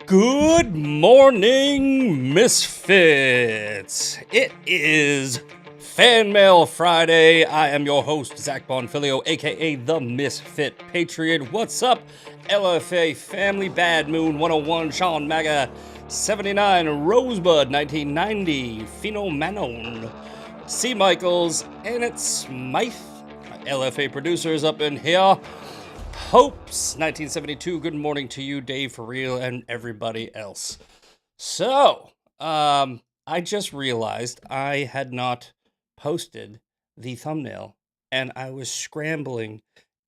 Good morning, Misfits. It is Fan Mail Friday. I am your host, Zach Bonfilio, aka the Misfit Patriot. What's up, LFA Family? Bad Moon 101, Sean Maga 79, Rosebud 1990, Pheno Manon, C. Michaels, and it's Smythe. My LFA producers up in here. Hopes 1972. Good morning to you, Dave, for real, and everybody else. So, I just realized I had not posted the thumbnail, and I was scrambling,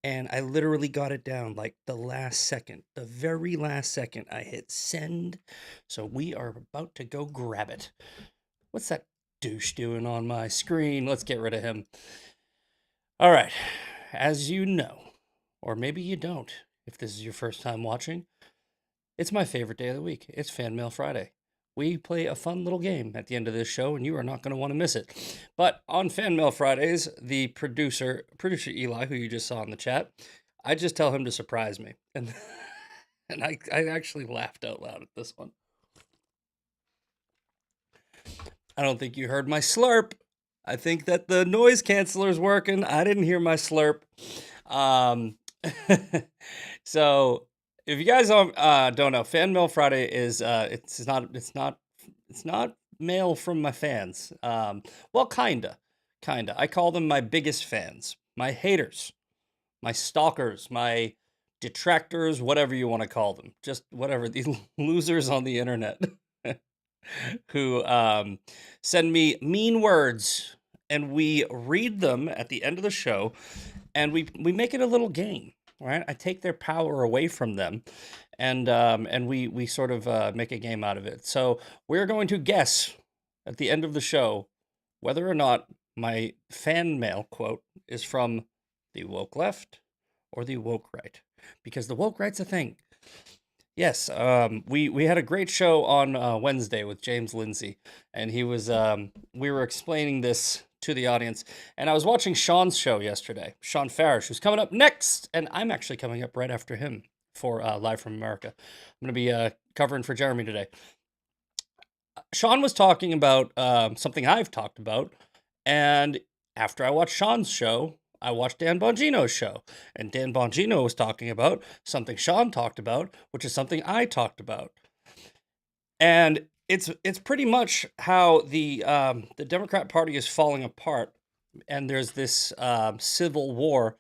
and I literally got it down like the last second, the very last second. I hit send, so we are about to go grab it. What's that douche doing on my screen? Let's get rid of him. All right, as you know, or maybe you don't, if this is your first time watching, it's my favorite day of the week. It's Fan Mail Friday. We play a fun little game at the end of this show, and you are not going to want to miss it. But on Fan Mail Fridays, the producer Eli, who you just saw in the chat, I just tell him to surprise me. And I actually laughed out loud at this one. I don't think you heard my slurp. I think that the noise canceler's working. I didn't hear my slurp. So if you guys don't know, Fan Mail Friday is it's not mail from my fans. Well, kinda. I call them my biggest fans, my haters, my stalkers, my detractors, whatever you want to call them. Just whatever, these losers on the internet who send me mean words, and we read them at the end of the show, and we make it a little game, right? I take their power away from them, and we sort of make a game out of it. So we're going to guess at the end of the show whether or not my fan mail quote is from the woke left or the woke right, because the woke right's a thing. Yes, we had a great show on Wednesday with James Lindsay, and he was we were explaining this to the audience, and I was watching Sean's show yesterday, Sean Farish, who's coming up next, and I'm actually coming up right after him for Live from America. I'm going to be covering for Jeremy today. Sean was talking about something I've talked about, and after I watched Sean's show, I watched Dan Bongino's show, and Dan Bongino was talking about something Sean talked about, which is something I talked about. And it's pretty much how the Democrat Party is falling apart, and there's this civil war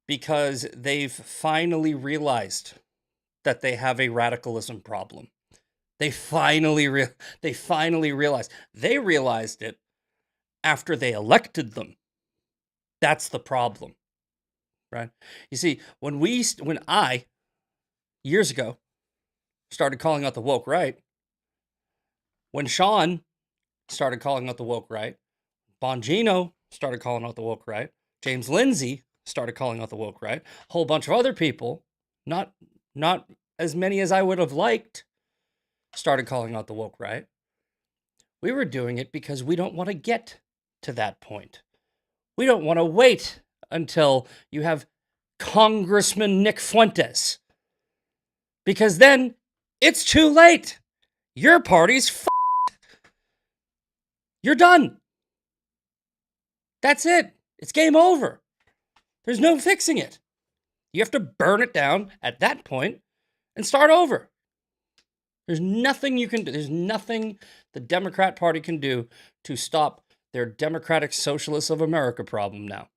because they've finally realized that they have a radicalism problem. They finally realized. They realized it after they elected them. That's the problem, right? You see, when I, years ago, started calling out the woke right, when Sean started calling out the woke right, Bongino started calling out the woke right, James Lindsay started calling out the woke right, a whole bunch of other people, not as many as I would have liked, started calling out the woke right. We were doing it because we don't want to get to that point. We don't want to wait until you have Congressman Nick Fuentes, because then it's too late. Your party's f***ed. You're done. That's it. It's game over. There's no fixing it. You have to burn it down at that point and start over. There's nothing you can do. There's nothing the Democrat Party can do to stop their Democratic Socialists of America problem now.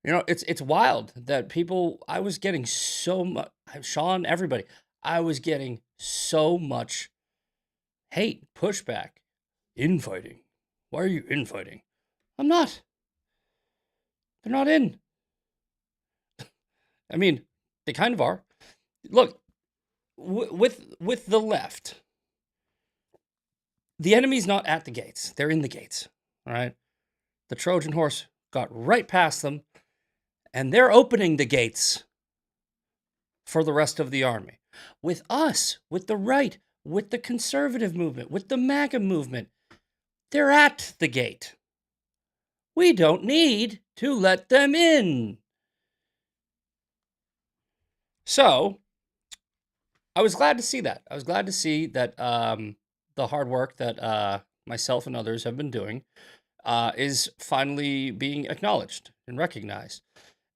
You know, it's wild that people, I was getting so much, Sean, everybody, I was getting so much hate, pushback, infighting. Why are you infighting? I'm not. They're not in. I mean, they kind of are. Look, with the left, the enemy's not at the gates. They're in the gates, all right? The Trojan horse got right past them, and they're opening the gates for the rest of the army. With us, with the right, with the conservative movement, with the MAGA movement, they're at the gate. We don't need to let them in. So, I was glad to see that. I was glad to see that the hard work that myself and others have been doing is finally being acknowledged and recognized.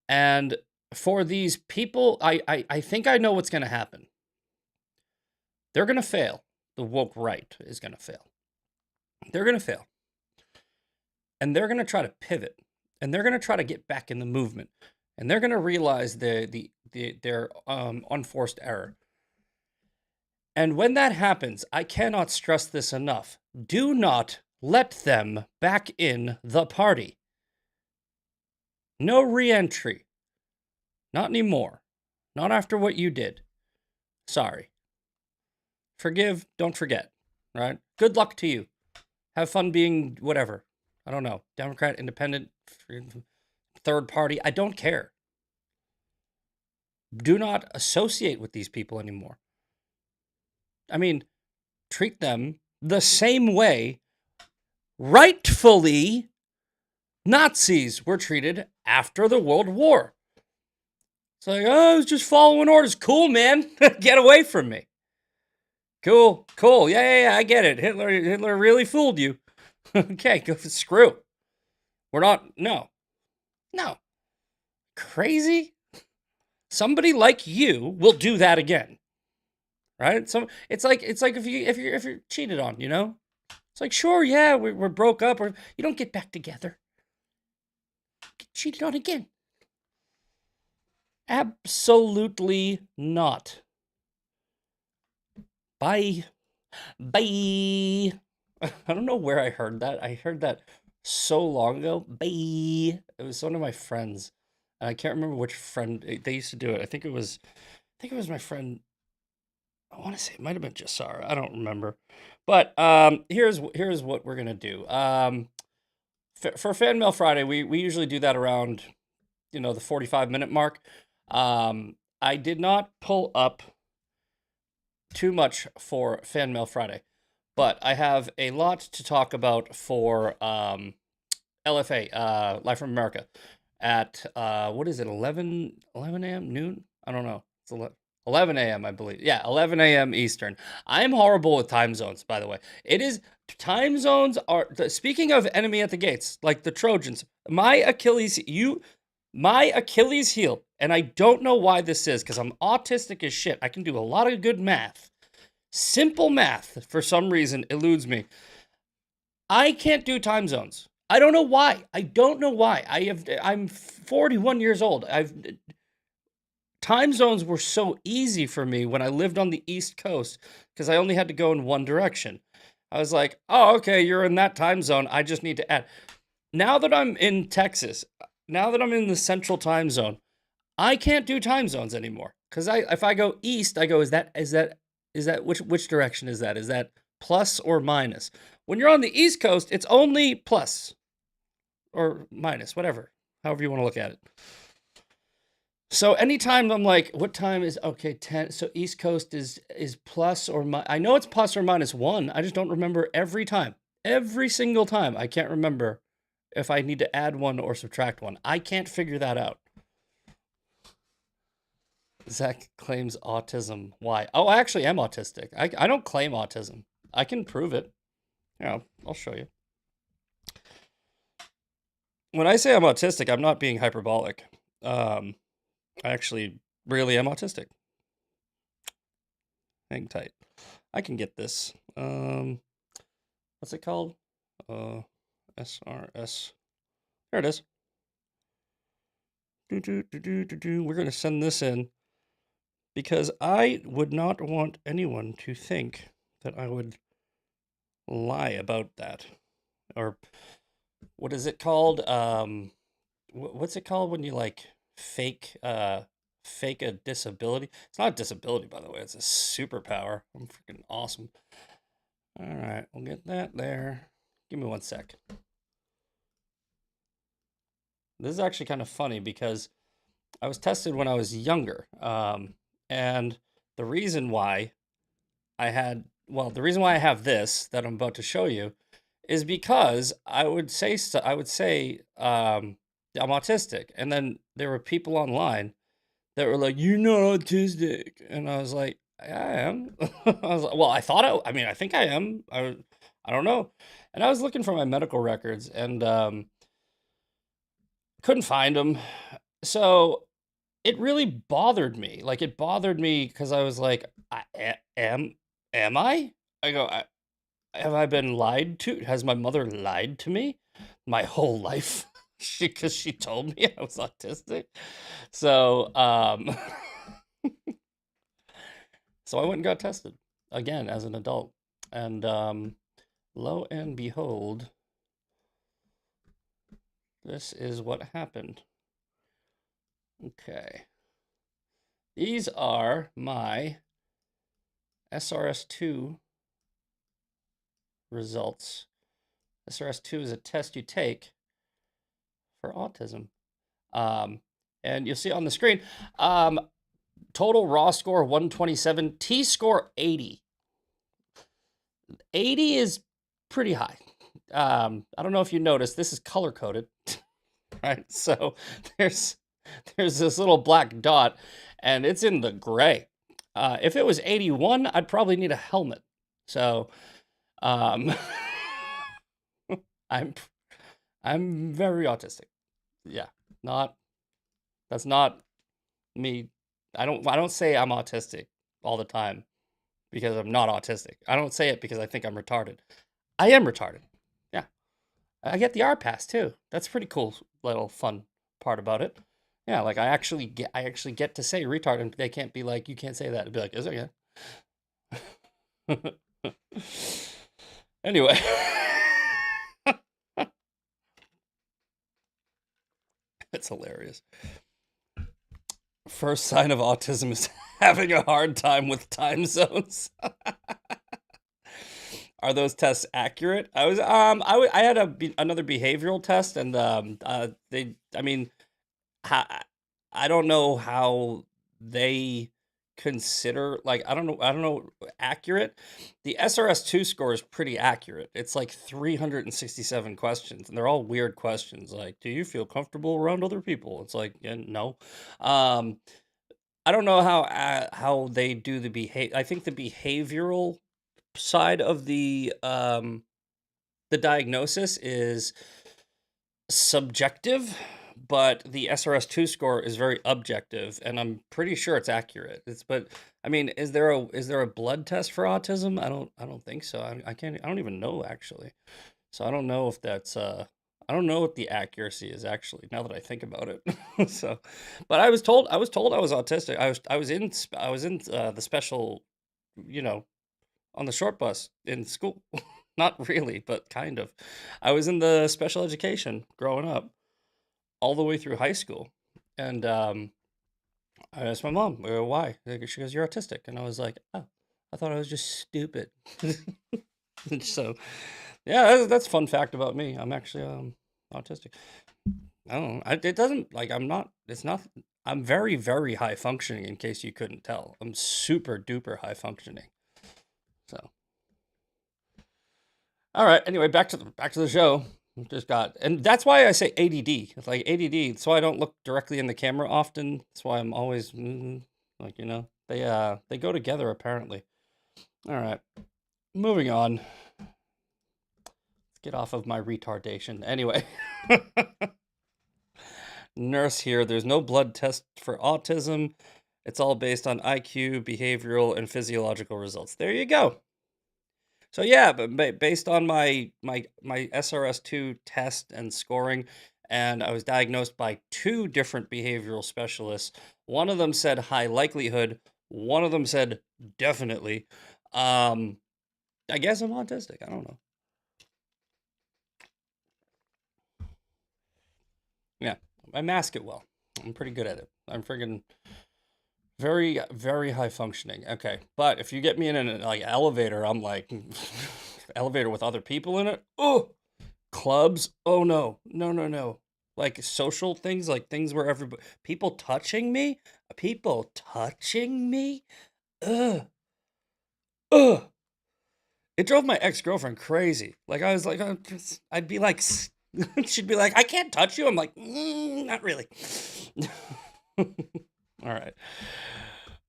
And for these people, I think I know what's going to happen. They're going to fail. The woke right is going to fail. They're going to fail. And they're going to try to pivot. And they're going to try to get back in the movement. And they're going to realize their unforced error. And when that happens, I cannot stress this enough. Do not let them back in the party. No re-entry. Not anymore. Not after what you did. Sorry. Forgive, don't forget. Right? Good luck to you. Have fun being whatever. I don't know. Democrat, independent, third party. I don't care. Do not associate with these people anymore. I mean, treat them the same way rightfully Nazis were treated after the World War. It's like, oh, I was just following orders. Cool, man. Get away from me. Cool. Yeah, I get it. Hitler really fooled you. Okay, go screw. We're not, no. Crazy? Somebody like you will do that again. Right? So it's like if you're cheated on, you know? It's like, sure, yeah, we're broke up, or you don't get back together. Get cheated on again. Absolutely not. Bye. I don't know where I heard that. I heard that so long ago. Bye. It was one of my friends. And I can't remember which friend they used to do it. I think it was my friend. I want to say it might have been Jasara. I don't remember. But here's what we're gonna do. For Fan Mail Friday, we usually do that around, the 45-minute mark. I did not pull up too much for Fan Mail Friday, but I have a lot to talk about for LFA, Live from America, at what is it, 11 a.m. noon? I don't know. It's 11 a.m. I believe. Yeah, 11 a.m. Eastern. I'm horrible with time zones, by the way. Time zones are, speaking of enemy at the gates, like the Trojans, my Achilles heel, and I don't know why this is, because I'm autistic as shit. I can do a lot of good math. Simple math, for some reason, eludes me. I can't do time zones. I don't know why. I'm 41 years old. Time zones were so easy for me when I lived on the East Coast, because I only had to go in one direction. I was like, oh, okay, you're in that time zone. I just need to add. Now that I'm in Texas, now that I'm in the central time zone, I can't do time zones anymore. Because if I go east, I go, is that which direction is that? Is that plus or minus? When you're on the East Coast, it's only plus or minus, whatever, however you want to look at it. So anytime I'm like, what time is, okay, 10, so East Coast is plus or minus. I know it's plus or minus 1. I just don't remember every time. Every single time. I can't remember if I need to add 1 or subtract 1. I can't figure that out. Zach claims autism. Why? Oh, I actually am autistic. I don't claim autism. I can prove it. Yeah, I'll show you. When I say I'm autistic, I'm not being hyperbolic. I actually really am autistic. Hang tight. I can get this. What's it called? SRS. There it is. We're going to send this in because I would not want anyone to think that I would lie about that. Or what is it called? What's it called when you like fake a disability? It's not a disability, by the way. It's a superpower. I'm freaking awesome. All right, we'll get that there. Give me 1 sec. This is actually kind of funny because I was tested when I was younger. And the reason why I have this that I'm about to show you is because I would say I'm autistic, and then there were people online that were like, "You're not autistic," and I was like, I am. I was like, well, I thought I mean, I think I am. I don't know. And I was looking for my medical records and couldn't find them. So it really bothered me. Like it bothered me because I was like, am I? I go, have I been lied to? Has my mother lied to me my whole life? Because she told me I was autistic. So so I went and got tested again as an adult, and lo and behold, this is what happened. Okay, these are my SRS2 results. SRS2 is a test you take for autism. And you'll see on the screen, total raw score 127, T-score 80. 80 is pretty high. I don't know if you noticed, this is color coded, right? So there's this little black dot, and it's in the gray. If it was 81, I'd probably need a helmet. So, I'm I'm very autistic. Yeah, that's not me. I don't say I'm autistic all the time because I'm not autistic. I don't say it because I think I'm retarded. I am retarded. Yeah. I get the R pass too. That's pretty cool little fun part about it. Yeah, like I actually get to say retard and they can't be like, you can't say that. It'd be like, is it yeah? Anyway. It's hilarious. First sign of autism is having a hard time with time zones. Are those tests accurate? I had another behavioral test, and I mean, I don't know how they consider, like, I don't know accurate. The SRS2 score is pretty accurate. It's like 367 questions, and they're all weird questions. Like, do you feel comfortable around other people? It's like, yeah, no. Um, I don't know how they do the behavior. I think the behavioral side of the diagnosis is subjective, but the SRS2 score is very objective, and I'm pretty sure it's accurate. But I mean, is there a blood test for autism? I don't think so. I don't even know actually. So I don't know if that's I don't know what the accuracy is actually now that I think about it. So, but I was told I was autistic. I was in the special, you know, on the short bus in school. Not really, but kind of. I was in the special education growing up all the way through high school. And I asked my mom, why? She goes, you're autistic. And I was like, oh, I thought I was just stupid. So, yeah, that's a fun fact about me. I'm actually autistic. I don't know. It doesn't, like, it's not, I'm very, very high functioning in case you couldn't tell. I'm super duper high functioning. So, all right. Anyway, back to the show. Just got, and that's why I say ADD. It's like ADD. So I don't look directly in the camera often. That's why I'm always like, they go together apparently. All right, moving on. Let's get off of my retardation. Anyway, nurse here. There's no blood test for autism. It's all based on IQ, behavioral, and physiological results. There you go. So yeah, but based on my SRS2 test and scoring, and I was diagnosed by two different behavioral specialists. One of them said high likelihood. One of them said definitely. Um, I guess I'm autistic. I don't know. Yeah, I mask it well. I'm pretty good at it. I'm friggin' very, very high functioning. Okay, but if you get me in an like elevator, I'm like elevator with other people in it. Oh, clubs. Oh no, no, no, no. Like social things, like things where everybody people touching me. Ugh, ugh. It drove my ex girlfriend crazy. Like I was like, I'd be like, she'd be like, I can't touch you. I'm like, not really. All right.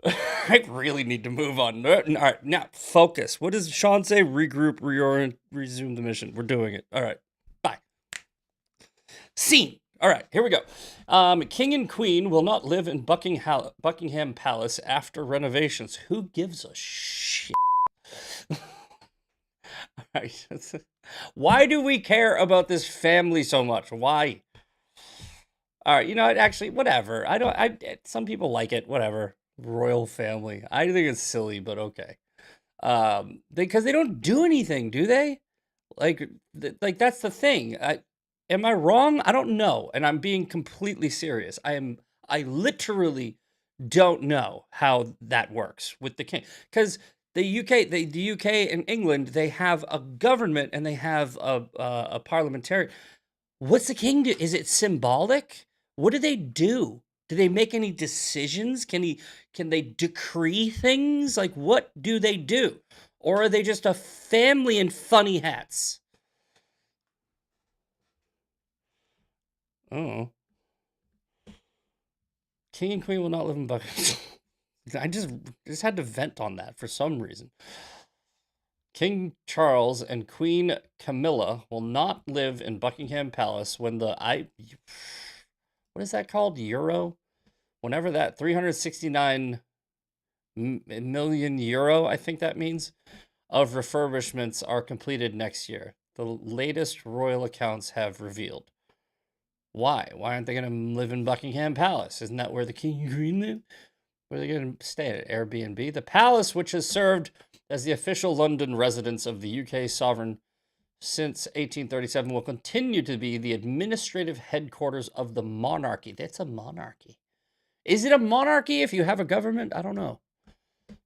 I really need to move on. All right, now focus. What does Sean say? Regroup, reorient, resume the mission. We're doing it. All right, bye. Scene. All right, here we go. King and Queen will not live in Buckingham Palace after renovations. Who gives a shit? All right. Why do we care about this family so much? Why? All right, you know what? Actually, whatever. Some people like it. Whatever. Royal family. I think it's silly, but okay. Because they don't do anything, do they? Like that's the thing. Am I wrong? I don't know, and I'm being completely serious. I literally don't know how that works with the king, because the UK and England, they have a government and they have a parliamentary. What's the king do? Is it symbolic? What do they do? Do they make any decisions? Can they decree things? Like what do they do? Or are they just a family in funny hats? Oh. King and Queen will not live in Buckingham. I just had to vent on that for some reason. King Charles and Queen Camilla will not live in Buckingham Palace when what is that called? Euro? Whenever that 369 million euro, I think that means, of refurbishments are completed next year. The latest royal accounts have revealed. Why? Why aren't they going to live in Buckingham Palace? Isn't that where the king and queen live? Where are they going to stay at? Airbnb? The palace, which has served as the official London residence of the UK sovereign since 1837, will continue to be the administrative headquarters of the monarchy. That's a monarchy. Is it a monarchy if you have a government? I don't know.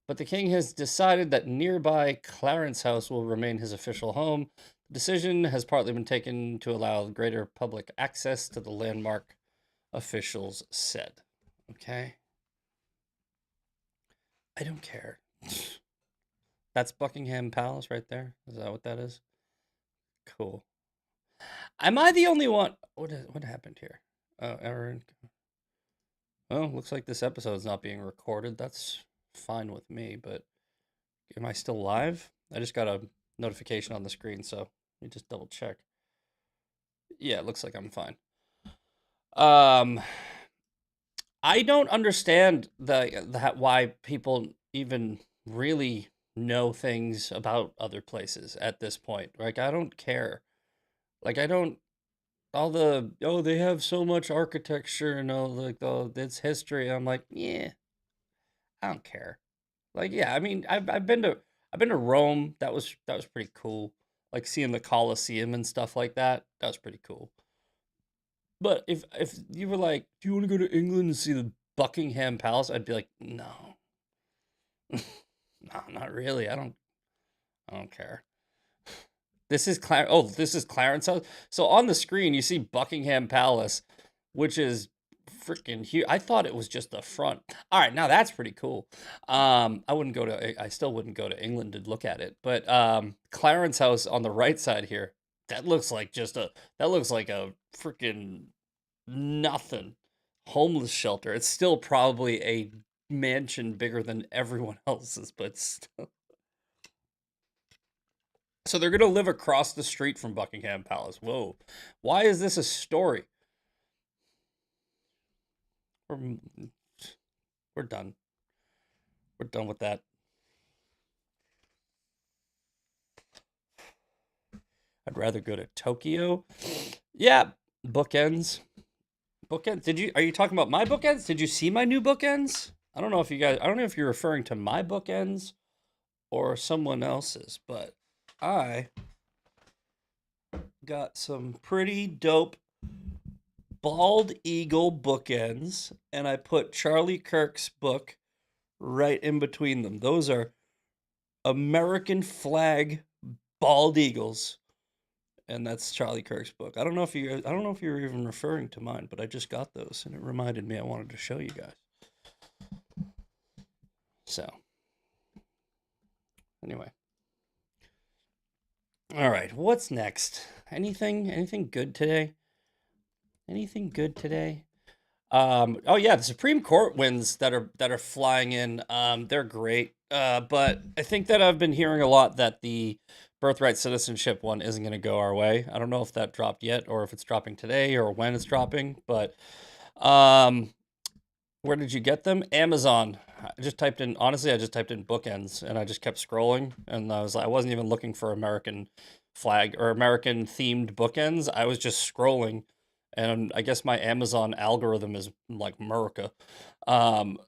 But the king has decided that nearby Clarence House will remain his official home. The decision has partly been taken to allow greater public access to the landmark, officials said. Okay. I don't care. That's Buckingham Palace right there. Is that what that is? Cool. Am I the only one? What happened here? Oh, Aaron. Oh, looks like this episode is not being recorded. That's fine with me, but am I still live? I just got a notification on the screen, so let me just double check. Yeah, it looks like I'm fine. I don't understand why people even really know things about other places at this point. Like I don't care. Like I don't they have so much architecture and all like it's history. I'm like, yeah, I don't care. Like yeah, I mean I've been to Rome. That was pretty cool. Like seeing the Colosseum and stuff like that. That was pretty cool. But if you were like, do you want to go to England and see the Buckingham Palace? I'd be like, no. No, not really. I don't care. This is this is Clarence House. So on the screen you see Buckingham Palace, which is freaking huge. I thought it was just the front. All right, now that's pretty cool. I still wouldn't go to England to look at it, but Clarence House on the right side here, that looks like a freaking nothing homeless shelter. It's still probably a mansion bigger than everyone else's, but still. So they're going to live across the street from Buckingham Palace. Whoa. Why is this a story? We're, we're done. We're done with that. I'd rather go to Tokyo. Yeah, bookends. Bookends. Are you talking about my bookends? Did you see my new bookends? I don't know if you're referring to my bookends or someone else's, but I got some pretty dope bald eagle bookends, and I put Charlie Kirk's book right in between them. Those are American flag bald eagles, and that's Charlie Kirk's book. I don't know if you're even referring to mine, but I just got those, and it reminded me I wanted to show you guys. So, anyway. All right, what's next? Anything good today? Anything good today? Oh yeah, the Supreme Court wins that are flying in. They're great. But I think that I've been hearing a lot that the birthright citizenship one isn't going to go our way. I don't know if that dropped yet or if it's dropping today or when it's dropping. But um, where did you get them? Amazon. I just typed in. Honestly, I just typed in bookends and I just kept scrolling and I wasn't even looking for American flag or American themed bookends. I was just scrolling and I guess my Amazon algorithm is like America.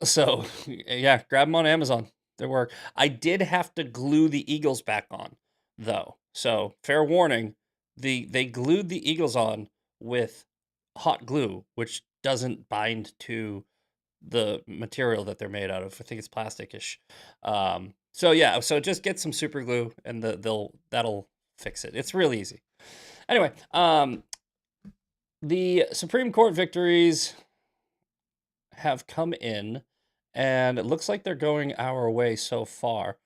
So yeah, grab them on Amazon. They work. I did have to glue the Eagles back on, though. So fair warning, they glued the Eagles on with hot glue, which doesn't bind to the material that they're made out of. I think it's plasticish. So yeah, so just get some super glue and that'll fix it. It's real easy. Anyway, the Supreme Court victories have come in, and it looks like they're going our way so far.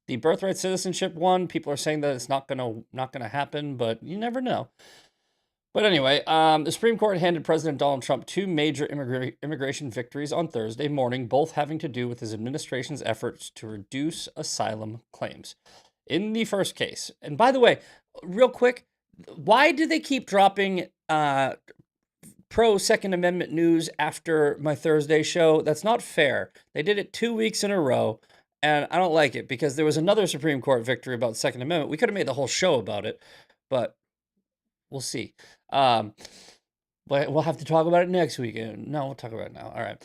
The birthright citizenship one, people are saying that it's not gonna happen, but you never know. But anyway, the Supreme Court handed President Donald Trump two major immigration victories on Thursday morning, both having to do with his administration's efforts to reduce asylum claims. In the first case, and by the way, real quick, why do they keep dropping pro Second Amendment news after my Thursday show? That's not fair. They did it 2 weeks in a row, and I don't like it because there was another Supreme Court victory about Second Amendment. We could have made the whole show about it, but we'll see. But we'll have to talk about it next week. No, we'll talk about it now. All right.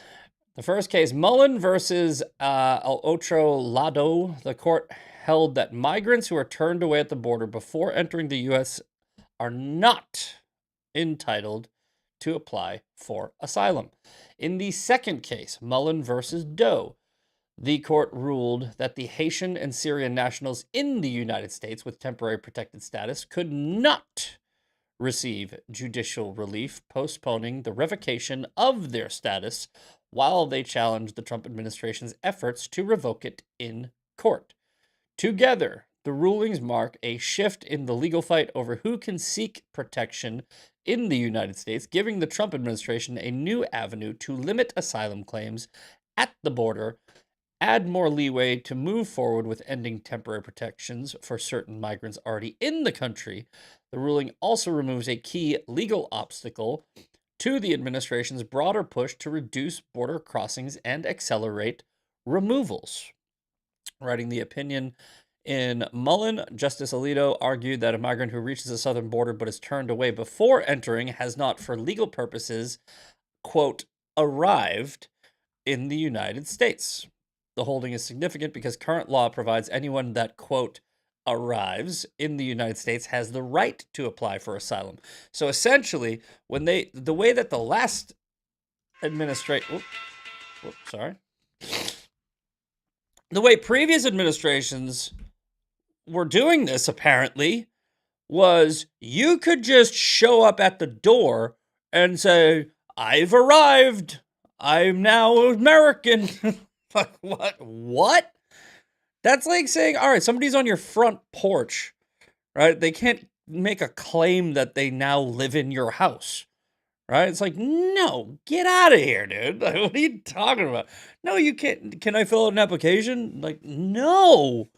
The first case, Mullen versus El Otro Lado. The court held that migrants who are turned away at the border before entering the U.S. are not entitled to apply for asylum. In the second case, Mullen versus Doe, the court ruled that the Haitian and Syrian nationals in the United States with temporary protected status could not receive judicial relief, postponing the revocation of their status while they challenged the Trump administration's efforts to revoke it in court. Together, the rulings mark a shift in the legal fight over who can seek protection in the United States, giving the Trump administration a new avenue to limit asylum claims at the border, add more leeway to move forward with ending temporary protections for certain migrants already in the country. The ruling also removes a key legal obstacle to the administration's broader push to reduce border crossings and accelerate removals. Writing the opinion in Mullen, Justice Alito argued that a migrant who reaches the southern border but is turned away before entering has not, for legal purposes, quote, arrived in the United States. The holding is significant because current law provides anyone that, quote, arrives in the United States has the right to apply for asylum. So essentially, the way that the last administration, the way previous administrations were doing this apparently was you could just show up at the door and say, I've arrived. I'm now American. Like, what? That's like saying, all right, somebody's on your front porch, right? They can't make a claim that they now live in your house, right? It's like, no, get out of here, dude. Like, what are you talking about? No, you can't. Can I fill out an application? Like, no.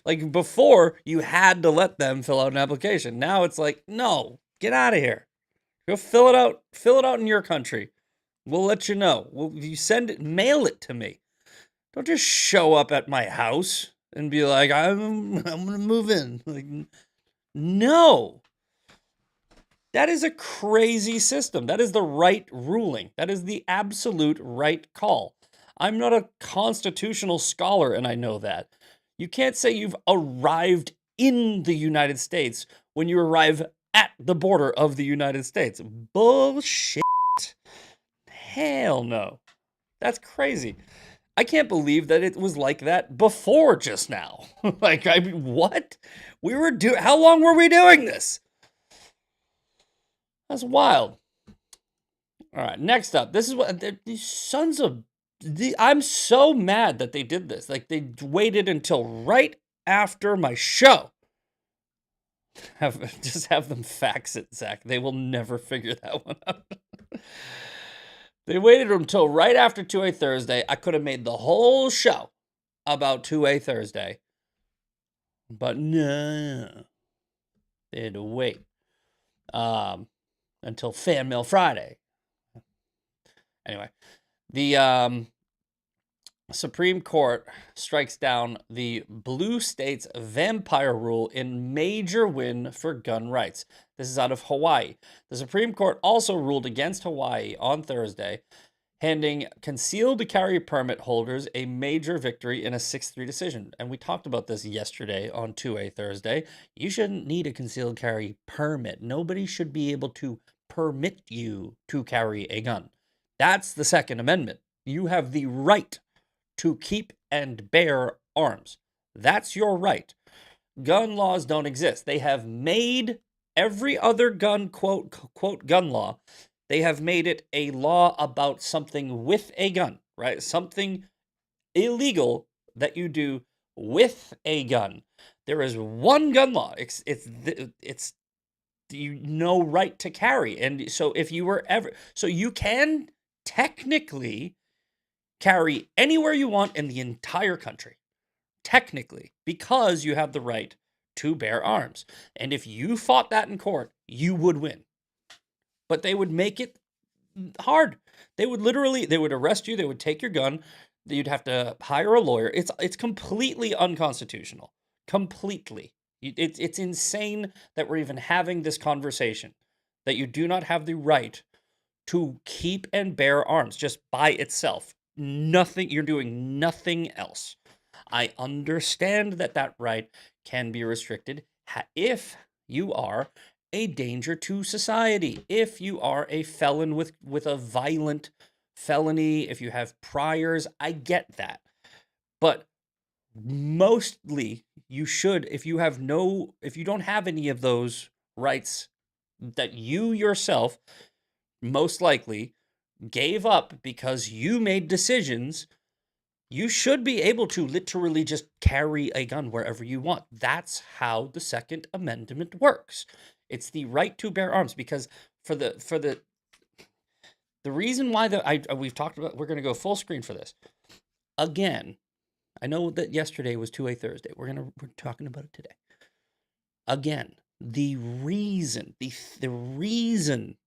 Like before, you had to let them fill out an application. Now it's like, no, get out of here. Go fill it out. Fill it out in your country. We'll let you know. You send it, mail it to me. Don't just show up at my house and be like, I'm gonna move in. Like, no. That is a crazy system. That is the right ruling. That is the absolute right call. I'm not a constitutional scholar, and I know that. You can't say you've arrived in the United States when you arrive at the border of the United States. Bullshit. Hell no. That's crazy. I can't believe that it was like that before just now. Like, I mean, what? How long were we doing this? That's wild. All right, next up. This is what these sons of. I'm so mad that they did this. Like, they waited until right after my show. Just have them fax it, Zach. They will never figure that one out. They waited until right after 2A Thursday. I could have made the whole show about 2A Thursday. But no. They had to wait until Fan Mail Friday. Anyway, the Supreme Court strikes down the blue state's vampire rule in major win for gun rights. This is out of Hawaii. The Supreme Court also ruled against Hawaii on Thursday, handing concealed carry permit holders a major victory in a 6-3 decision. And we talked about this yesterday on 2A Thursday. You shouldn't need a concealed carry permit. Nobody should be able to permit you to carry a gun. That's the Second Amendment. You have the right to keep and bear arms. That's your right. Gun laws don't exist. They have made every other gun, quote, gun law, they have made it a law about something with a gun, right? Something illegal that you do with a gun. There is one gun law. It's you no right to carry. And so if you were ever, so you can technically carry anywhere you want in the entire country. Technically, because you have the right to bear arms. And if you fought that in court, you would win. But they would make it hard. They would arrest you. They would take your gun. You'd have to hire a lawyer. It's completely unconstitutional. Completely. It's insane that we're even having this conversation, that you do not have the right to keep and bear arms just by itself. Nothing, you're doing nothing else. I understand that right can be restricted if you are a danger to society, if you are a felon with a violent felony, if you have priors, I get that. But mostly you should, if you don't have any of those rights that you yourself most likely gave up because you made decisions, you should be able to literally just carry a gun wherever you want. That's how the Second Amendment works. It's the right to bear arms, because for the reason why we've talked about, we're going to go full screen for this. Again, I know that yesterday was 2A Thursday. We're talking about it today. Again, the reason the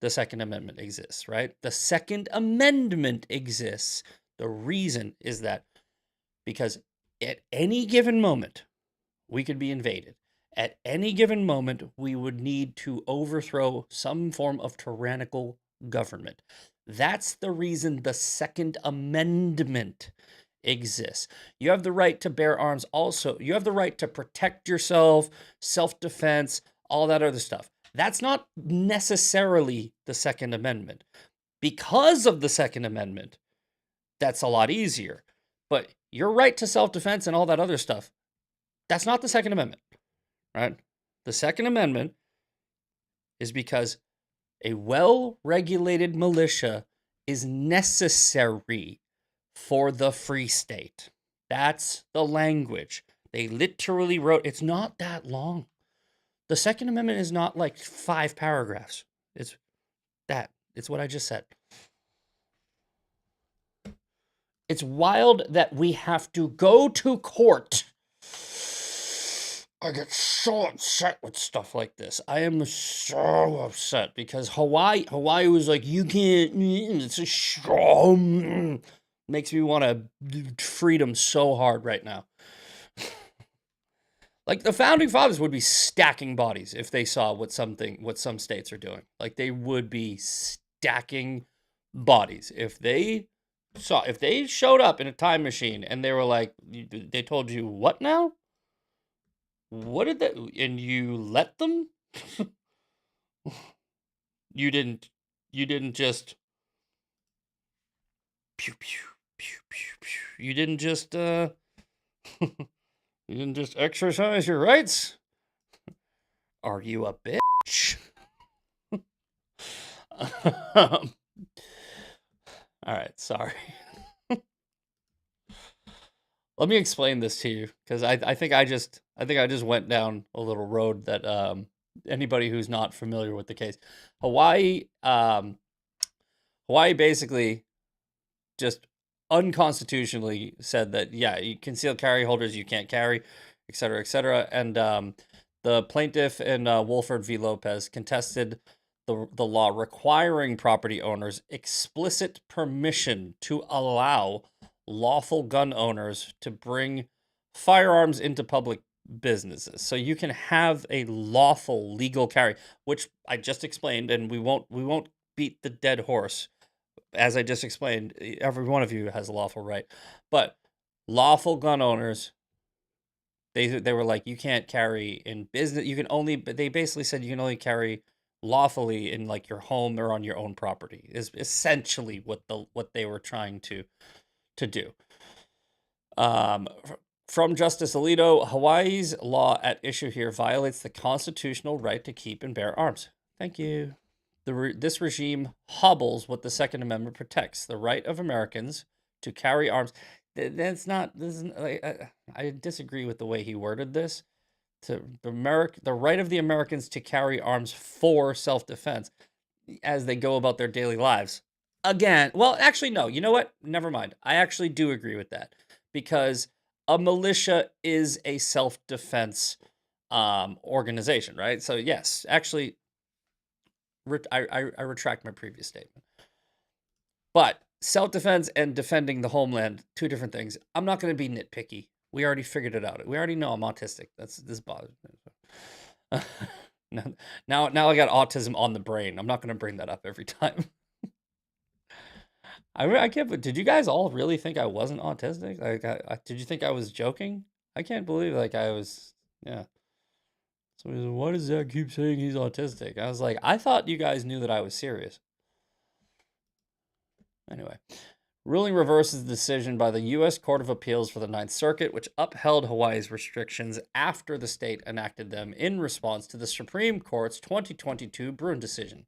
Second Amendment exists, right? The Second Amendment exists. The reason is that because at any given moment, we could be invaded. At any given moment, we would need to overthrow some form of tyrannical government. That's the reason the Second Amendment exists. You have the right to bear arms also. You have the right to protect yourself, self-defense, all that other stuff. That's not necessarily the Second Amendment. Because of the Second Amendment, that's a lot easier. But your right to self-defense and all that other stuff, that's not the Second Amendment, right? The Second Amendment is because a well-regulated militia is necessary for the free state. That's the language. They literally wrote, it's not that long. The Second Amendment is not like 5 paragraphs. It's what I just said. It's wild that we have to go to court. I get so upset with stuff like this. I am so upset because Hawaii was like, you can't, it's a show. Makes me want to freedom so hard right now. Like, the founding fathers would be stacking bodies if they saw what some states are doing. Like, they would be stacking bodies if they showed up in a time machine and they were like, they told you what now? What did that, and you let them? You didn't just pew pew pew pew pew. You didn't just you didn't just exercise your rights? Are you a bitch? All right, sorry. Let me explain this to you, because I think I just went down a little road that anybody who's not familiar with the case. Hawaii basically just unconstitutionally said that, yeah, you concealed carry holders, you can't carry, et cetera, et cetera. And the plaintiff in Wolford v. Lopez contested the law requiring property owners explicit permission to allow lawful gun owners to bring firearms into public businesses. So you can have a lawful legal carry, which I just explained, and we won't beat the dead horse. As I just explained, every one of you has a lawful right. But lawful gun owners, they were like, you can't carry in business. You can only, but they basically said you can only carry lawfully in like your home or on your own property is essentially what they were trying to do. From Justice Alito, Hawaii's law at issue here violates the constitutional right to keep and bear arms. Thank you. This regime hobbles what the Second Amendment protects: the right of Americans to carry arms. That's not. This is, I disagree with the way he worded this. The right of the Americans to carry arms for self-defense as they go about their daily lives. Again, well, actually, no. You know what? Never mind. I actually do agree with that, because a militia is a self-defense organization, right? So yes, actually, I retract my previous statement. But self-defense and defending the homeland, two different things. I'm not going to be nitpicky. We already figured it out. We already know I'm autistic. This bothers me. Now I got autism on the brain. I'm not going to bring that up every time. I can't. Did you guys all really think I wasn't autistic? Like, did you think I was joking? I can't believe like I was. Yeah. So he's like, why does Zach keep saying he's autistic? I was like, I thought you guys knew that I was serious. Anyway, ruling reverses the decision by the U.S. Court of Appeals for the Ninth Circuit, which upheld Hawaii's restrictions after the state enacted them in response to the Supreme Court's 2022 Bruen decision.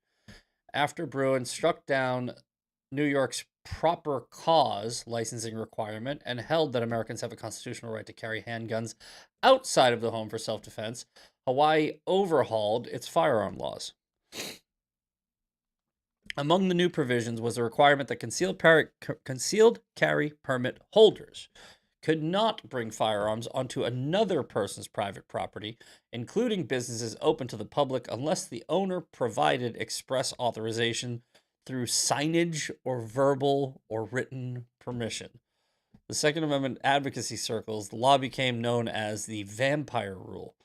After Bruen struck down New York's proper cause licensing requirement and held that Americans have a constitutional right to carry handguns outside of the home for self-defense, Hawaii overhauled its firearm laws. Among the new provisions was a requirement that concealed carry permit holders could not bring firearms onto another person's private property, including businesses open to the public, unless the owner provided express authorization through signage or verbal or written permission. The Second Amendment advocacy circles, the law became known as the Vampire Rule.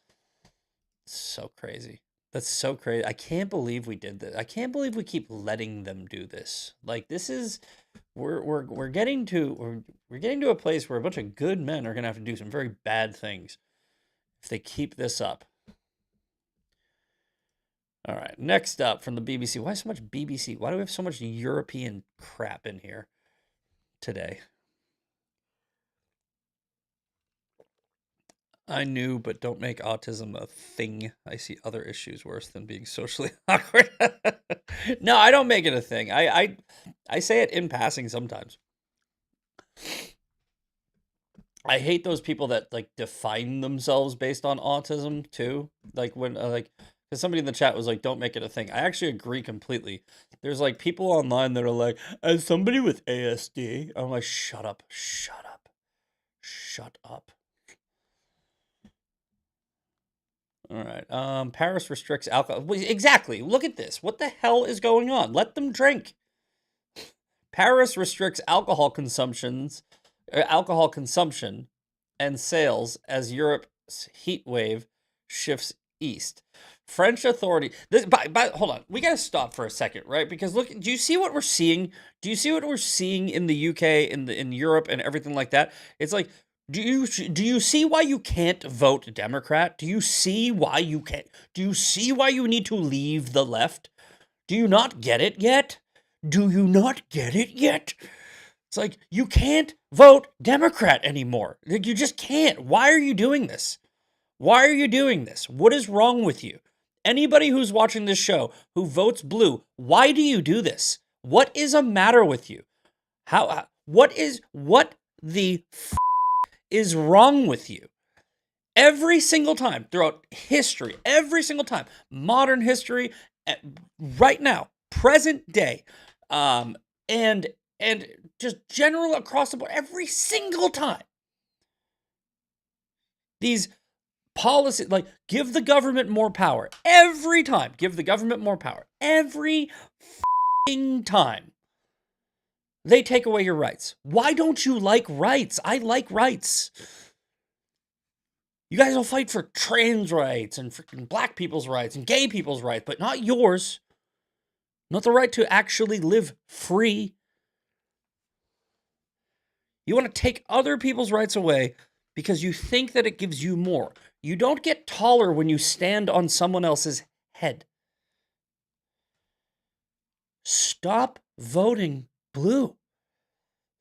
So crazy. That's so crazy. I can't believe we did this. I can't believe we keep letting them do this. Like, this is we're getting to a place where a bunch of good men are gonna have to do some very bad things if they keep this up. All right, next up from the BBC. Why so much BBC? Why do we have so much European crap in here today? I knew, but don't make autism a thing. I see other issues worse than being socially awkward. No, I don't make it a thing. I say it in passing sometimes. I hate those people that like define themselves based on autism too. Like when because somebody in the chat was like, "Don't make it a thing." I actually agree completely. There's like people online that are like, "As somebody with ASD," I'm like, "Shut up, shut up, shut up." All right. Paris restricts alcohol. Exactly. Look at this. What the hell is going on? Let them drink. Paris restricts alcohol consumption and sales as Europe's heat wave shifts east. French authority. Hold on. We gotta stop for a second, right? Because look, do you see what we're seeing? Do you see what we're seeing in the UK, in Europe, and everything like that? It's like, do you see why you can't vote Democrat? Do you see why you can't? Do you see why you need to leave the left? Do you not get it yet? Do you not get it yet? It's like, you can't vote Democrat anymore. Like, you just can't. Why are you doing this? Why are you doing this? What is wrong with you? Anybody who's watching this show who votes blue, why do you do this? What is a matter with you? What the is wrong with you? Every single time throughout history, every single time, modern history, right now, present day, and and just general across the board, every single time. These policies, like, give the government more power. Every time, give the government more power. Every time they take away your rights. Why don't you like rights? I like rights. You guys will fight for trans rights and freaking black people's rights and gay people's rights, but not yours. Not the right to actually live free. You want to take other people's rights away because you think that it gives you more. You don't get taller when you stand on someone else's head. Stop voting blue.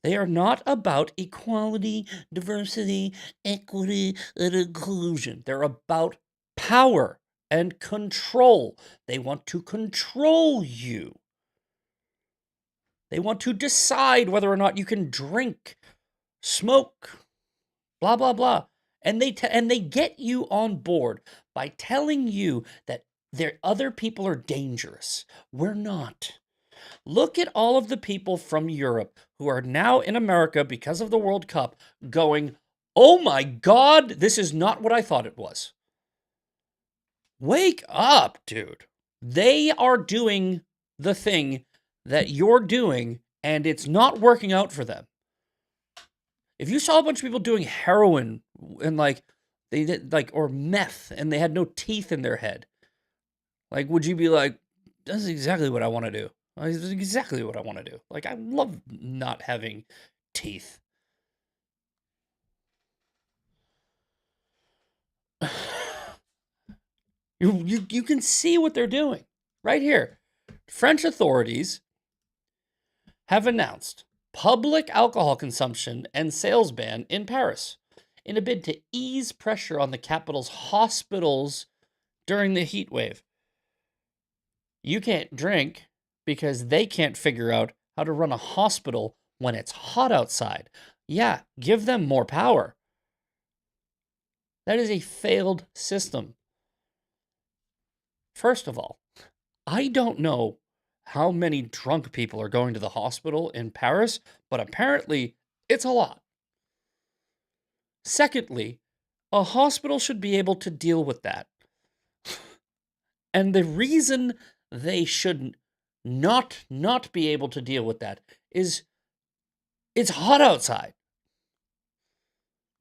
They are not about equality, diversity, equity, and inclusion. They're about power and control. They want to control you. They want to decide whether or not you can drink, smoke, blah, blah, blah. And they get you on board by telling you that other people are dangerous. We're not. Look at all of the people from Europe who are now in America because of the World Cup going, oh my God, this is not what I thought it was. Wake up, dude. They are doing the thing that you're doing, and it's not working out for them. If you saw a bunch of people doing heroin and they did or meth and they had no teeth in their head, would you be like, that's exactly what I want to do? That's exactly what I want to do. I love not having teeth. You can see what they're doing right here. French authorities have announced public alcohol consumption and sales ban in Paris in a bid to ease pressure on the capital's hospitals during the heat wave. You can't drink because they can't figure out how to run a hospital when it's hot outside. Yeah, give them more power. That is a failed system. First of all, I don't know how many drunk people are going to the hospital in Paris, but apparently it's a lot. Secondly, a hospital should be able to deal with that. And the reason they should not be able to deal with that is it's hot outside.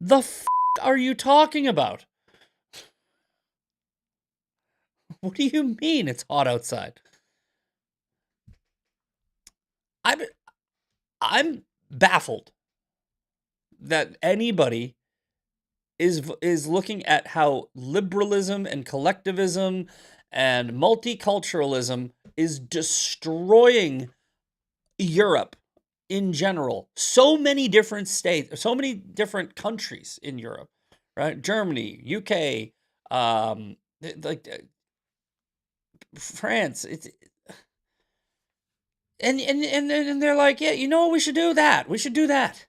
The f*** are you talking about? What do you mean it's hot outside? I'm baffled that anybody is looking at how liberalism and collectivism and multiculturalism is destroying Europe in general. So many different states, so many different countries in Europe, right? Germany, UK, France. And they're like, yeah, you know what? We should do that. We should do that.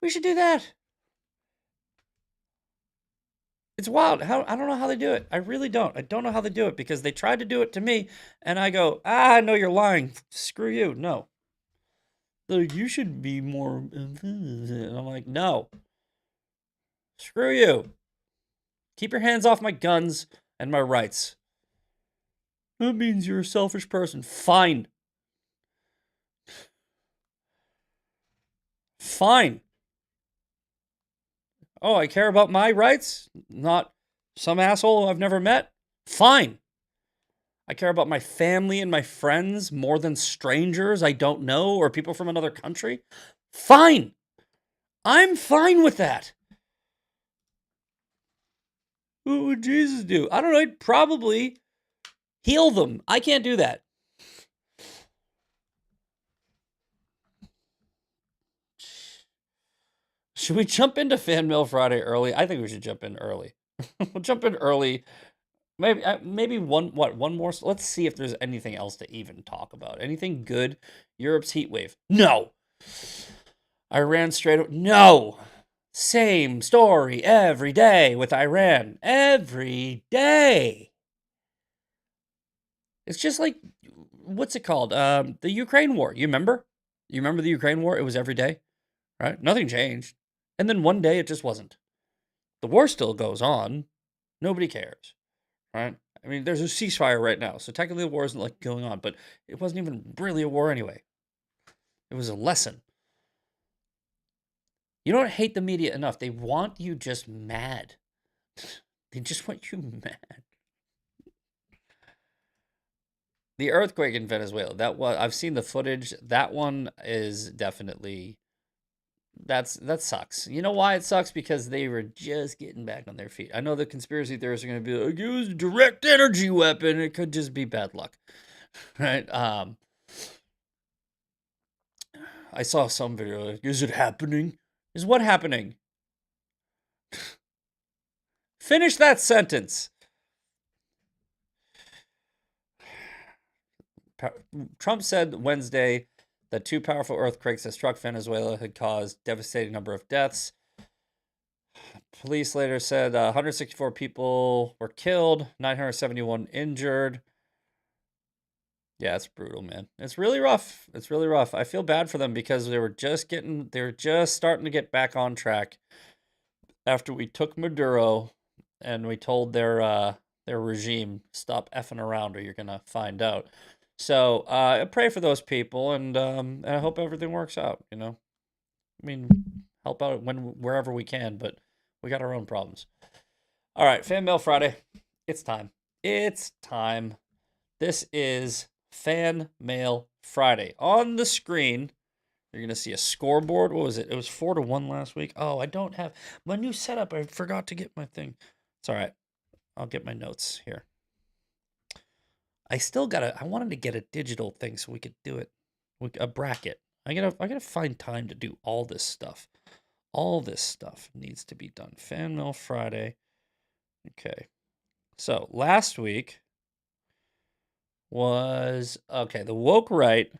We should do that. It's wild. I don't know how they do it. I really don't. I don't know how they do it because they tried to do it to me, and I go, no, you're lying. Screw you. No. They're like, you should be more. And I'm like, no. Screw you. Keep your hands off my guns and my rights. That means you're a selfish person. Fine. Fine. Oh, I care about my rights, not some asshole I've never met? Fine. I care about my family and my friends more than strangers I don't know or people from another country? Fine. I'm fine with that. What would Jesus do? I don't know. He'd probably heal them. I can't do that. Should we jump into Fan Mail Friday early? I think we should jump in early. We'll jump in early. Maybe one more. Let's see if there's anything else to even talk about. Anything good? Europe's heat wave. No. Iran straight up. No. Same story every day with Iran. Every day. It's just like, what's it called? The Ukraine war. You remember? You remember the Ukraine war? It was every day, right? Nothing changed. And then one day it just wasn't. The war still goes on. Nobody cares, right? I mean, there's a ceasefire right now, so technically the war isn't like going on, but it wasn't even really a war anyway. It was a lesson. You don't hate the media enough. They want you just mad. They just want you mad. The earthquake in Venezuela, I've seen the footage. That one is definitely that sucks. You know why it sucks? Because they were just getting back on their feet. I know the conspiracy theorists are going to be like, it was a direct energy weapon. It could just be bad luck, right? I saw some video like, is it happening? Is what happening? Finish that sentence. Trump said Wednesday that two powerful earthquakes that struck Venezuela had caused devastating number of deaths. Police later said 164 people were killed, 971 injured. Yeah, it's brutal, man. It's really rough. It's really rough. I feel bad for them because they were just starting to get back on track after we took Maduro and we told their regime, stop effing around or you're gonna find out. So I pray for those people and I hope everything works out, you know. I mean, help out wherever we can, but we got our own problems. All right, Fan Mail Friday. It's time. It's time. This is Fan Mail Friday. On the screen, you're going to see a scoreboard. What was it? It was 4-1 last week. Oh, I don't have my new setup. I forgot to get my thing. It's all right. I'll get my notes here. I wanted to get a digital thing so we could do it. A bracket. I gotta find time to do all this stuff. All this stuff needs to be done. Fan Mail Friday. Okay. So last week was the woke right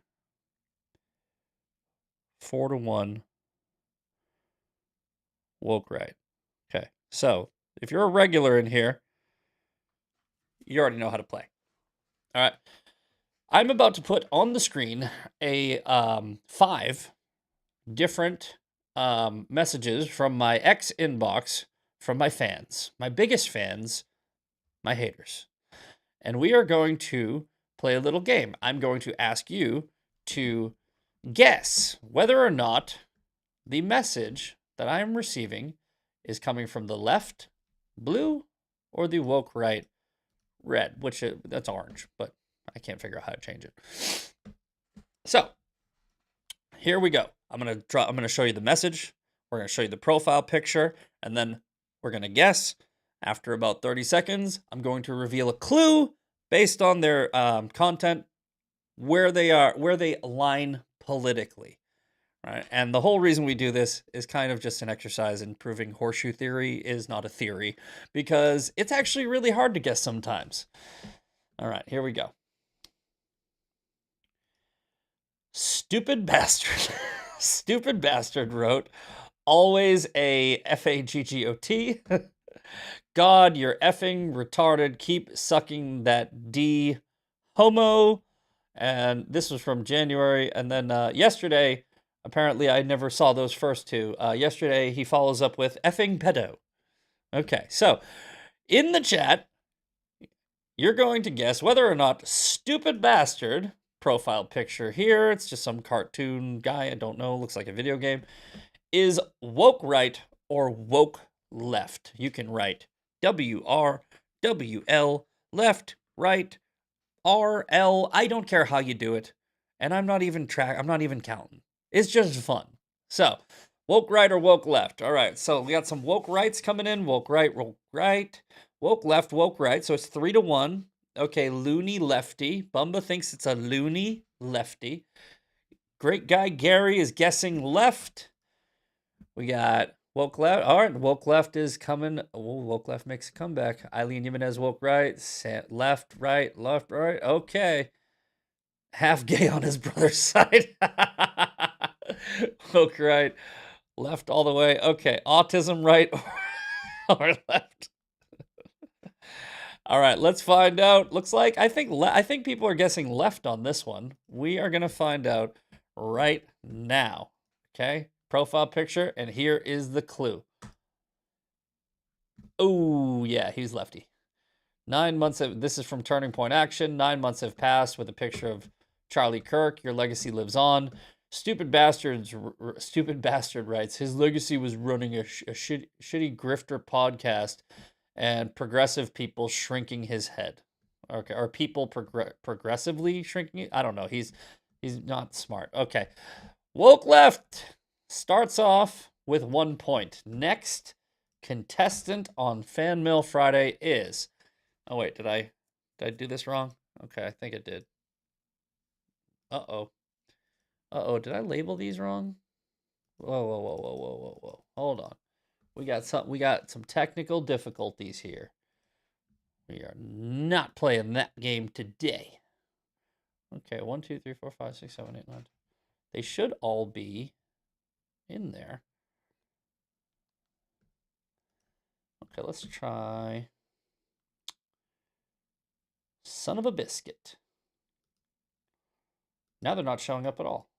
4-1 woke right. Okay. So if you're a regular in here, you already know how to play. All right. I'm about to put on the screen a 5 different messages from my X inbox from my fans, my biggest fans, my haters. And we are going to play a little game. I'm going to ask you to guess whether or not the message that I am receiving is coming from the left, blue, or the woke right, red, that's orange, but I can't figure out how to change it. So, here we go. I'm going to show you the message. We're going to show you the profile picture, and then we're going to guess. After about 30 seconds, I'm going to reveal a clue based on their content, where they align politically. Right? And the whole reason we do this is kind of just an exercise in proving horseshoe theory is not a theory, because it's actually really hard to guess sometimes. All right, here we go. Stupid bastard. Stupid bastard wrote, always a F-A-G-G-O-T. God, you're effing retarded. Keep sucking that D. Homo. And this was from January. And then yesterday, apparently I never saw those first two. Yesterday, he follows up with effing pedo. Okay, so in the chat, you're going to guess whether or not stupid bastard, profile picture here, it's just some cartoon guy, I don't know, looks like a video game, is woke right or woke left. You can write WRWL, left, right, RL. I don't care how you do it. And I'm not even counting. It's just fun. So, woke right or woke left. All right, so we got some woke rights coming in. Woke right, woke right. Woke left, woke right. So it's 3-1. Okay, loony lefty. Bumba thinks it's a loony lefty. Great guy Gary is guessing left. We got woke left. All right, woke left is coming. Oh, woke left makes a comeback. Eileen Jimenez woke right. Left, right, left, right. Okay. Half gay on his brother's side. Woke right. Left all the way. Okay. Autism right or left. All right, let's find out. Looks like I think people are guessing left on this one. We are going to find out right now. Okay? Profile picture, and here is the clue. Oh, yeah, he's lefty. 9 months of this is from Turning Point Action. 9 months have passed with a picture of Charlie Kirk. Your legacy lives on. Stupid bastard writes, his legacy was running a shitty grifter podcast and progressive people shrinking his head. Okay, or people progressively shrinking it. I don't know. He's not smart. Okay, woke left starts off with 1 point. Next contestant on Fan Mail Friday is. Oh wait, did I do this wrong? Okay, I think it did. Uh-oh. Uh-oh, did I label these wrong? Whoa, whoa, whoa, whoa, whoa, whoa, whoa. Hold on. We got some technical difficulties here. We are not playing that game today. Okay, 1, 2, 3, 4, 5, 6, 7, 8, 9. They should all be in there. Okay, let's try Son of a Biscuit. Now they're not showing up at all.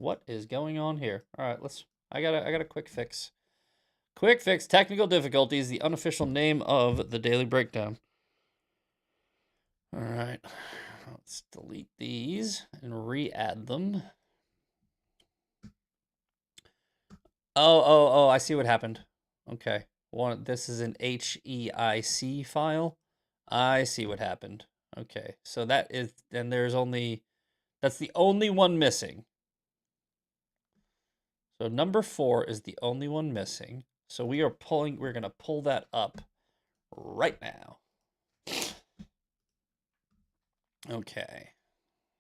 What is going on here? All right, I got a quick fix. Quick fix, technical difficulties, the unofficial name of the Daily Breakdown. All right, let's delete these and re-add them. Oh, I see what happened. Okay, this is an HEIC file. I see what happened. Okay, so that's the only one missing. So number 4 is the only one missing. So we're going to pull that up right now. Okay.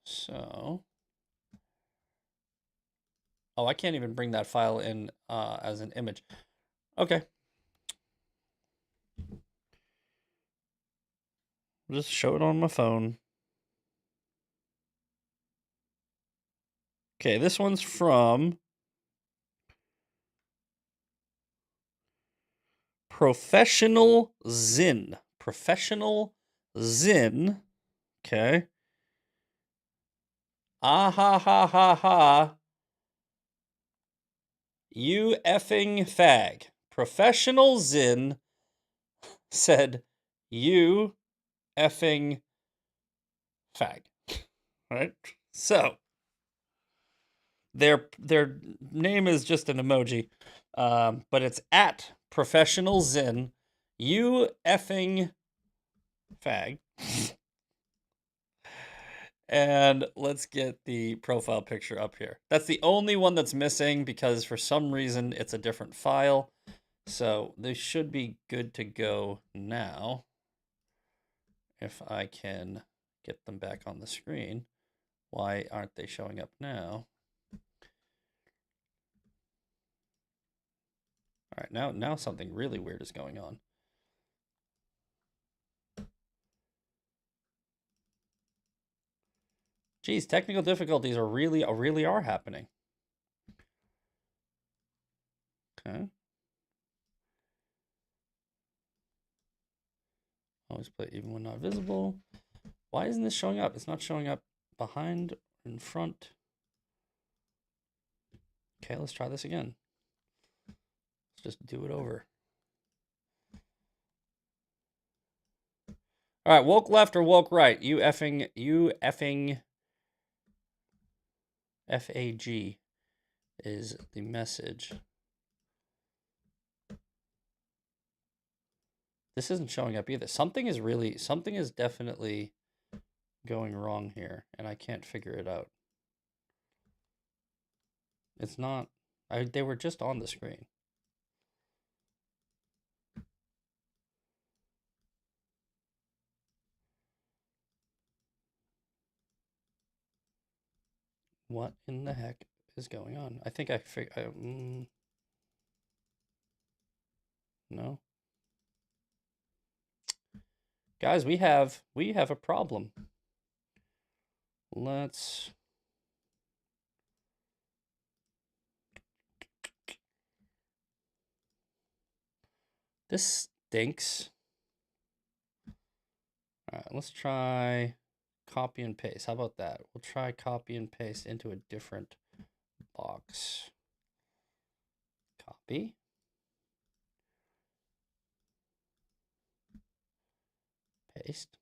So, oh, I can't even bring that file in as an image. Okay. I'll just show it on my phone. Okay, this one's from Professional Zin. Professional Zin. Okay. Ah ha ha ha ha. You effing fag. Professional Zin said, you effing fag. Right? So, their name is just an emoji, but it's at Professional Zin. You effing fag. And let's get the profile picture up here. That's the only one that's missing because for some reason it's a different file. So they should be good to go now. If I can get them back on the screen. Why aren't they showing up now? All right, now something really weird is going on. Geez, technical difficulties really are happening. Okay. Always play even when not visible. Why isn't this showing up? It's not showing up behind, in front. Okay, let's try this again. Let's just do it over. All right, woke left or woke right? You effing FAG is the message. This isn't showing up either. Something is definitely going wrong here, and I can't figure it out. It's not, they were just on the screen. What in the heck is going on? I think no. Guys, we have a problem. Let's This stinks. All right, let's try copy and paste. How about that? We'll try copy and paste into a different box. Copy. Paste.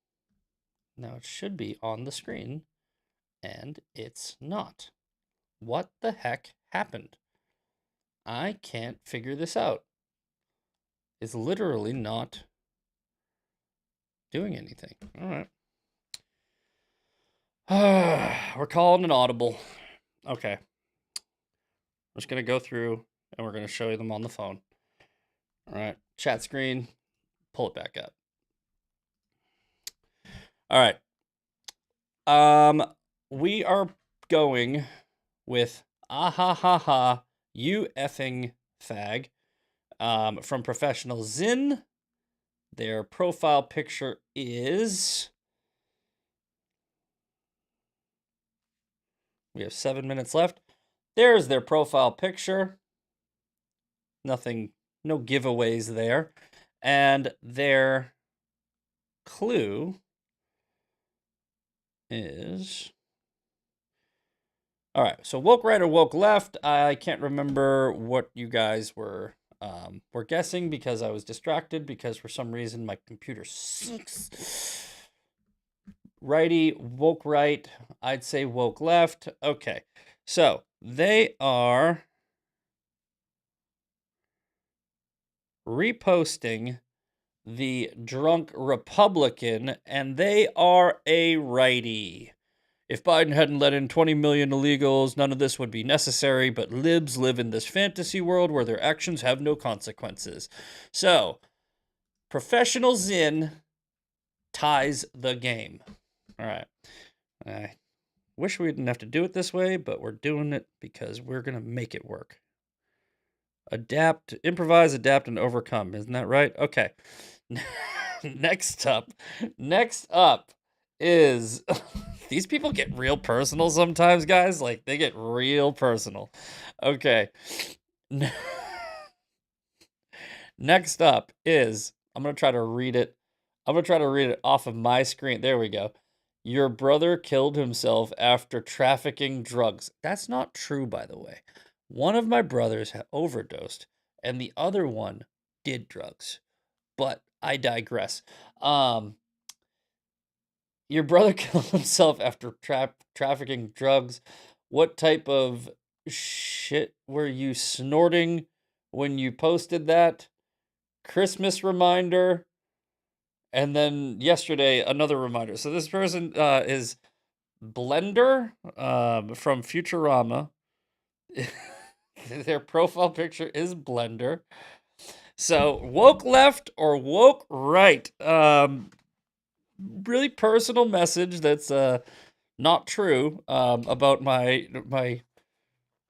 Now it should be on the screen, and it's not. What the heck happened? I can't figure this out. It's literally not doing anything. All right. We're calling an audible. Okay. I'm just going to go through and we're going to show you them on the phone. All right. Chat screen. Pull it back up. All right. We are going with ahahaha, you effing fag, from Professional Zin. Their profile picture is... We have 7 minutes left. There's their profile picture. Nothing, no giveaways there. And their clue is... All right, so woke right or woke left. I can't remember what you guys were guessing because I was distracted because for some reason my computer sucks. Righty, woke right. I'd say woke left. Okay, so they are reposting the Drunk Republican, and they are a righty. If Biden hadn't let in 20 million illegals, none of this would be necessary, but libs live in this fantasy world where their actions have no consequences. So, Professional Zin ties the game. All right. I wish we didn't have to do it this way, but we're doing it because we're going to make it work. Adapt, improvise, adapt, and overcome. Isn't that right? Okay. Next up is... These people get real personal sometimes, guys. Like, they get real personal. Okay. Next up is... I'm going to try to read it. I'm going to try to read it off of my screen. There we go. Your brother killed himself after trafficking drugs. That's not true, by the way. One of my brothers had overdosed, and the other one did drugs. But I digress. Your brother killed himself after trafficking drugs. What type of shit were you snorting when you posted that? Christmas reminder. And then yesterday, another reminder. So this person is Blender from Futurama. Their profile picture is Blender. So woke left or woke right? Really personal message that's not true about my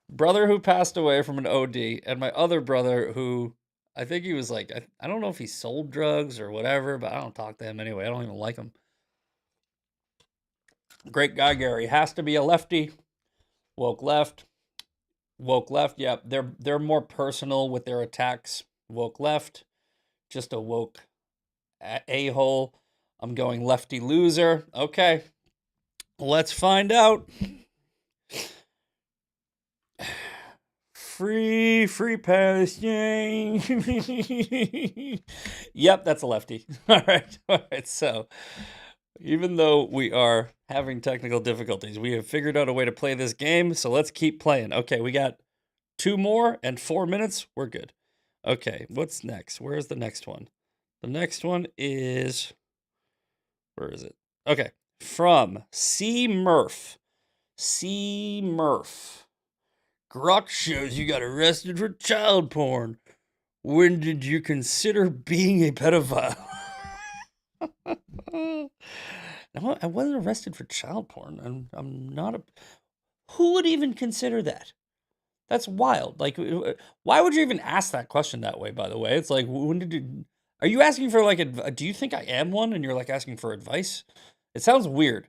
brother who passed away from an OD and my other brother who I think he was like I don't know if he sold drugs or whatever, but I don't talk to him anyway. I don't even like him. Great guy, Gary. Has to be a lefty. Woke left. Woke left. Yeah, they're more personal with their attacks. Woke left. Just a woke a-hole. I'm going lefty loser. Okay. Let's find out. Free pass, yay. Yep, that's a lefty. All right. So, even though we are having technical difficulties, we have figured out a way to play this game. So let's keep playing. Okay, we got 2 more and 4 minutes. We're good. Okay, what's next? Where's the next one? The next one is... Where is it? Okay. From C. Murph. C. Murph. Grok shows you got arrested for child porn. When did you consider being a pedophile? No, I wasn't arrested for child porn. I'm not a... Who would even consider that? That's wild. Like, why would you even ask that question that way, by the way? It's like, when did you... Are you asking for, like, do you think I am one? And you're, like, asking for advice? It sounds weird.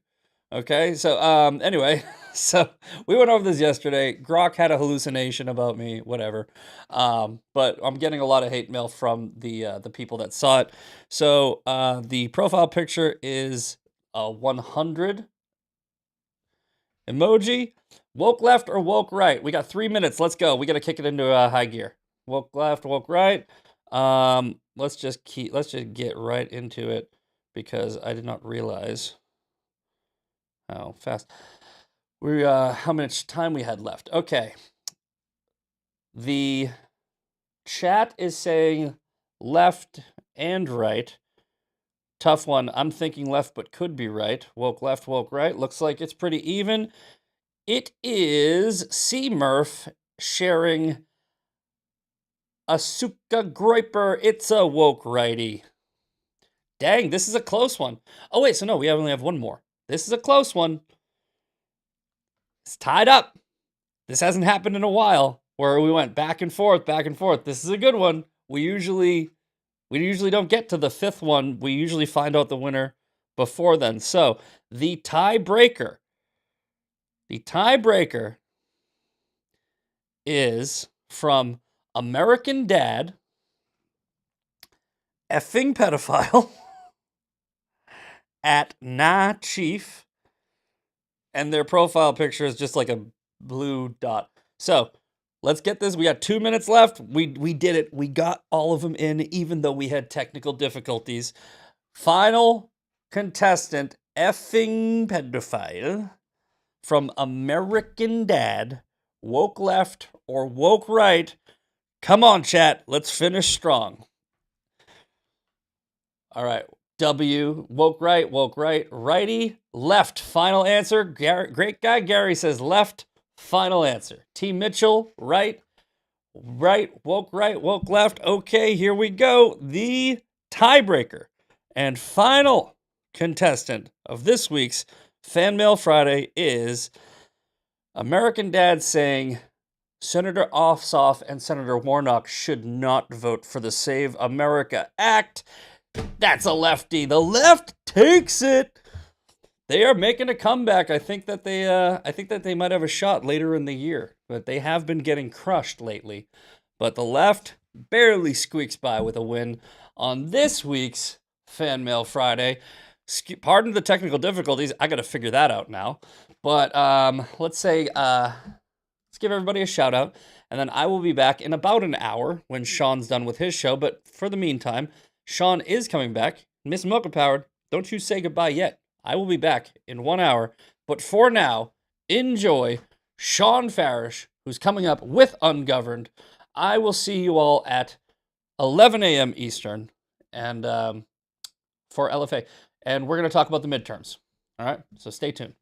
Okay, so, anyway, so we went over this yesterday. Grok had a hallucination about me, whatever. But I'm getting a lot of hate mail from the people that saw it. So, the profile picture is 100 emoji. Woke left or woke right? We got 3 minutes. Let's go. We got to kick it into high gear. Woke left, woke right. Let's just get right into it because I did not realize how fast how much time we had left. Okay. The chat is saying left and right. Tough one. I'm thinking left, but could be right. Woke left, woke right. Looks like it's pretty even. It is C. Murph sharing Asuka Groiper. It's a woke righty. Dang, this is a close one. Oh, wait, so no, we only have one more. This is a close one. It's tied up. This hasn't happened in a while where we went back and forth, back and forth. This is a good one. We usually don't get to the fifth one. We usually find out the winner before then. So the tiebreaker is from American Dad, effing pedophile, at Nah Chief, and their profile picture is just like a blue dot. So let's get this. We got 2 minutes left. We did it. We got all of them in, even though we had technical difficulties. Final contestant, effing pedophile, from American Dad, woke left or woke right. Come on, chat. Let's finish strong. All right. W, woke right, righty, left, final answer. Great guy Gary says left, final answer. T. Mitchell, right, woke left. Okay, here we go. The tiebreaker and final contestant of this week's Fan Mail Friday is American Dad saying Senator Ossoff and Senator Warnock should not vote for the Save America Act. That's a lefty. The left takes it. They are making a comeback. I think that they might have a shot later in the year, but they have been getting crushed lately. But the left barely squeaks by with a win on this week's Fan Mail Friday. Pardon the technical difficulties. I got to figure that out now. But let's give everybody a shout out, and then I will be back in about an hour when Sean's done with his show. But for the meantime, Sean is coming back. Miss Mocha Powered, don't you say goodbye yet. I will be back in 1 hour. But for now, enjoy Sean Farish, who's coming up with Ungoverned. I will see you all at 11 a.m. Eastern and for LFA. And we're going to talk about the midterms. All right? So stay tuned.